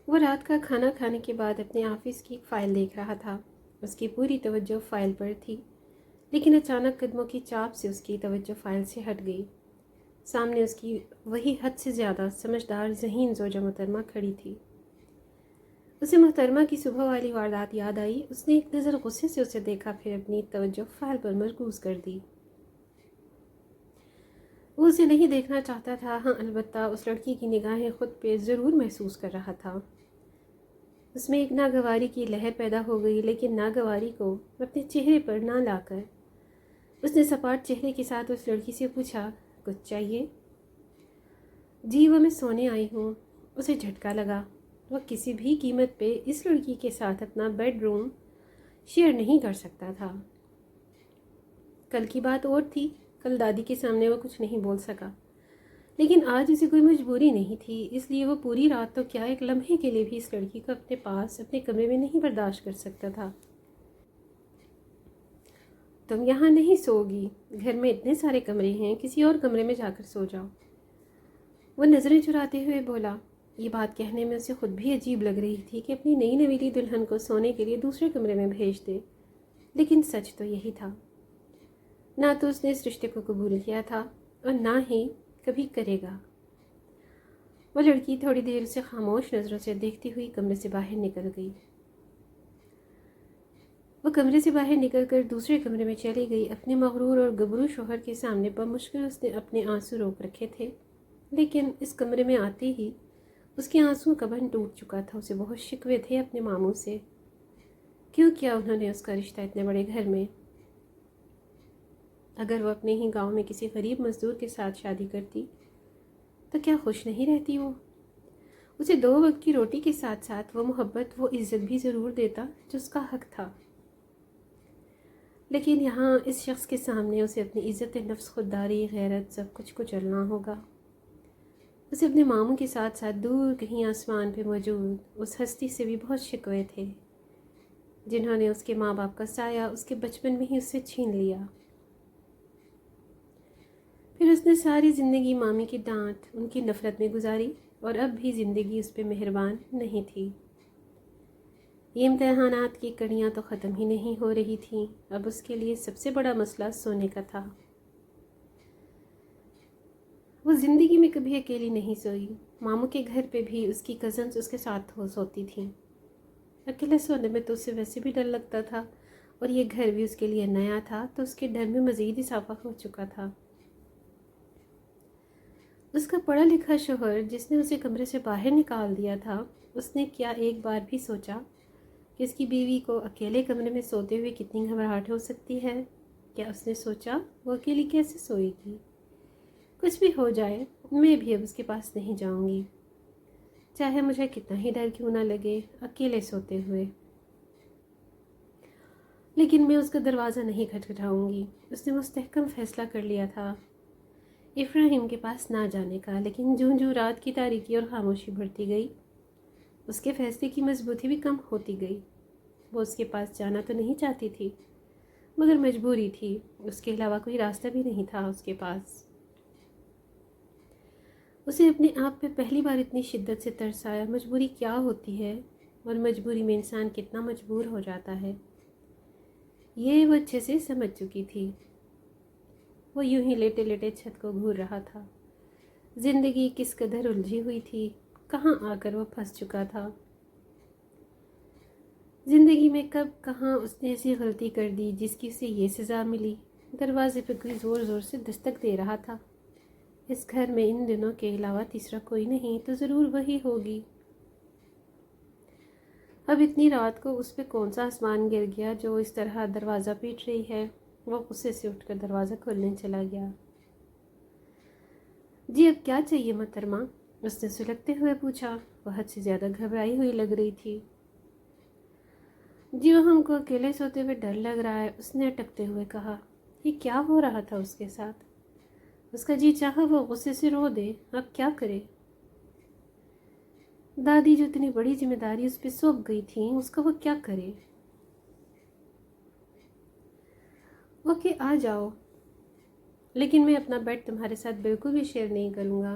وہ رات کا کھانا کھانے کے بعد اپنے آفس کی ایک فائل دیکھ رہا تھا۔ اس کی پوری توجہ فائل پر تھی، لیکن اچانک قدموں کی چاپ سے اس کی توجہ فائل سے ہٹ گئی۔ سامنے اس کی وہی حد سے زیادہ سمجھدار ذہین زوجہ محترمہ کھڑی تھی۔ اسے محترمہ کی صبح والی واردات یاد آئی۔ اس نے ایک نظر غصے سے اسے دیکھا، پھر اپنی توجہ فائل پر مرکوز کر دی۔ وہ اسے نہیں دیکھنا چاہتا تھا، ہاں البتہ اس لڑکی کی نگاہیں خود پہ ضرور محسوس کر رہا تھا۔ اس میں ایک ناگواری کی لہر پیدا ہو گئی، لیکن ناگواری کو اپنے چہرے پر نہ لا کر اس نے سپاٹ چہرے کے ساتھ اس لڑکی سے پوچھا، کچھ چاہیے؟ جی وہ میں سونے آئی ہوں۔ اسے جھٹکا لگا۔ وہ کسی بھی قیمت پہ اس لڑکی کے ساتھ اپنا بیڈ روم شیئر نہیں کر سکتا تھا۔ کل کی بات اور تھی، کل دادی کے سامنے وہ کچھ نہیں بول سکا، لیکن آج اسے کوئی مجبوری نہیں تھی، اس لیے وہ پوری رات تو کیا ایک لمحے کے لیے بھی اس لڑکی کو اپنے پاس اپنے کمرے میں نہیں برداشت کر سکتا تھا۔ تم یہاں نہیں سو گی، گھر میں اتنے سارے کمرے ہیں، کسی اور کمرے میں جا کر سو جاؤ۔ وہ نظریں چراتے ہوئے بولا۔ یہ بات کہنے میں اسے خود بھی عجیب لگ رہی تھی کہ اپنی نئی نویلی دلہن کو سونے کے لیے دوسرے کمرے میں بھیج دے، لیکن سچ تو یہی تھا۔ نہ تو اس نے اس رشتے کو قبول کیا تھا اور نہ ہی کبھی کرے گا۔ وہ لڑکی تھوڑی دیر اسے خاموش نظروں سے دیکھتی ہوئی کمرے سے باہر نکل گئی۔ وہ کمرے سے باہر نکل کر دوسرے کمرے میں چلی گئی۔ اپنے مغرور اور گبرو شوہر کے سامنے بمشکل اس نے اپنے آنسو روک رکھے تھے، لیکن اس کمرے میں آتے ہی اس کے آنسو کا بند ٹوٹ چکا تھا۔ اسے بہت شکوے تھے اپنے ماموں سے۔ کیوں کیا انہوں نے اس کا رشتہ اتنے بڑے گھر میں؟ اگر وہ اپنے ہی گاؤں میں کسی غریب مزدور کے ساتھ شادی کرتی تو کیا خوش نہیں رہتی وہ؟ اسے 2 وقت کی روٹی کے ساتھ ساتھ وہ محبت، وہ عزت بھی ضرور دیتا جو اس کا حق تھا، لیکن یہاں اس شخص کے سامنے اسے اپنی عزت نفس، خودداری، غیرت، سب کچھ کو چلنا ہوگا۔ اسے اپنے ماموں کے ساتھ ساتھ دور کہیں آسمان پہ موجود اس ہستی سے بھی بہت شکوے تھے، جنہوں نے اس کے ماں باپ کا سایہ اس کے بچپن میں ہی اس سے چھین لیا۔ پھر اس نے ساری زندگی مامی کی ڈانٹ، ان کی نفرت میں گزاری، اور اب بھی زندگی اس پہ مہربان نہیں تھی۔ یہ امتحانات کی کڑیاں تو ختم ہی نہیں ہو رہی تھیں۔ اب اس کے لیے سب سے بڑا مسئلہ سونے کا تھا۔ وہ زندگی میں کبھی اکیلی نہیں سوئی۔ ماموں کے گھر پہ بھی اس کی کزنز اس کے ساتھ سوتی تھیں۔ اکیلے سونے میں تو اسے ویسے بھی ڈر لگتا تھا، اور یہ گھر بھی اس کے لیے نیا تھا تو اس کے ڈر میں مزید اضافہ ہو چکا تھا۔ اس کا پڑھا لکھا شوہر جس نے اسے کمرے سے باہر نکال دیا تھا، اس نے کیا ایک بار بھی سوچا کہ اس کی بیوی کو اکیلے کمرے میں سوتے ہوئے کتنی گھبراہٹ ہو سکتی ہے؟ کیا اس نے سوچا وہ اکیلی کیسے سوئے گی؟ کچھ بھی ہو جائے میں بھی اب اس کے پاس نہیں جاؤں گی، چاہے مجھے کتنا ہی ڈر کیوں نہ لگے اکیلے سوتے ہوئے، لیکن میں اس کا دروازہ نہیں کھٹکھٹاؤں گی۔ اس نے مستحکم فیصلہ کر لیا تھا ابراہیم کے پاس نہ جانے کا، لیکن جوں جوں رات کی تاریکی اور خاموشی بڑھتی گئی، اس کے فیصلے کی مضبوطی بھی کم ہوتی گئی۔ وہ اس کے پاس جانا تو نہیں چاہتی تھی، مگر مجبوری تھی، اس کے علاوہ کوئی راستہ بھی نہیں تھا اس کے پاس۔ اسے اپنے آپ پہ پہلی بار اتنی شدت سے ترس آیا، مجبوری کیا ہوتی ہے اور مجبوری میں انسان کتنا مجبور ہو جاتا ہے، یہ وہ اچھے سے سمجھ چکی تھی۔ وہ یوں ہی لیٹے لیٹے چھت کو گھور رہا تھا۔ زندگی کس قدر الجھی ہوئی تھی، کہاں آ کر وہ پھنس چکا تھا۔ زندگی میں کب کہاں اس نے ایسی غلطی کر دی جس کی اسے یہ سزا ملی؟ دروازے پہ کوئی زور زور سے دستک دے رہا تھا۔ اس گھر میں ان دنوں کے علاوہ تیسرا کوئی نہیں تو ضرور وہی ہوگی۔ اب اتنی رات کو اس پہ کون سا آسمان گر گیا جو اس طرح دروازہ پیٹ رہی ہے؟ وہ غصے سے اٹھ کر دروازہ کھولنے چلا گیا۔ جی اب کیا چاہیے محترمہ؟ اس نے سلگتے ہوئے پوچھا۔ وہ حد سے زیادہ گھبرائی ہوئی لگ رہی تھی۔ جی وہ ہم کو اکیلے سوتے ہوئے ڈر لگ رہا ہے، اس نے اٹکتے ہوئے کہا۔ یہ کیا ہو رہا تھا اس کے ساتھ؟ اس کا جی چاہا وہ غصے سے رو دے، اب کیا کرے؟ دادی جو اتنی بڑی ذمہ داری اس پہ سونپ گئی تھی، اس کا وہ کیا کرے؟ اوکے آ جاؤ، لیکن میں اپنا بیڈ تمہارے ساتھ بالکل بھی شیئر نہیں کروں گا۔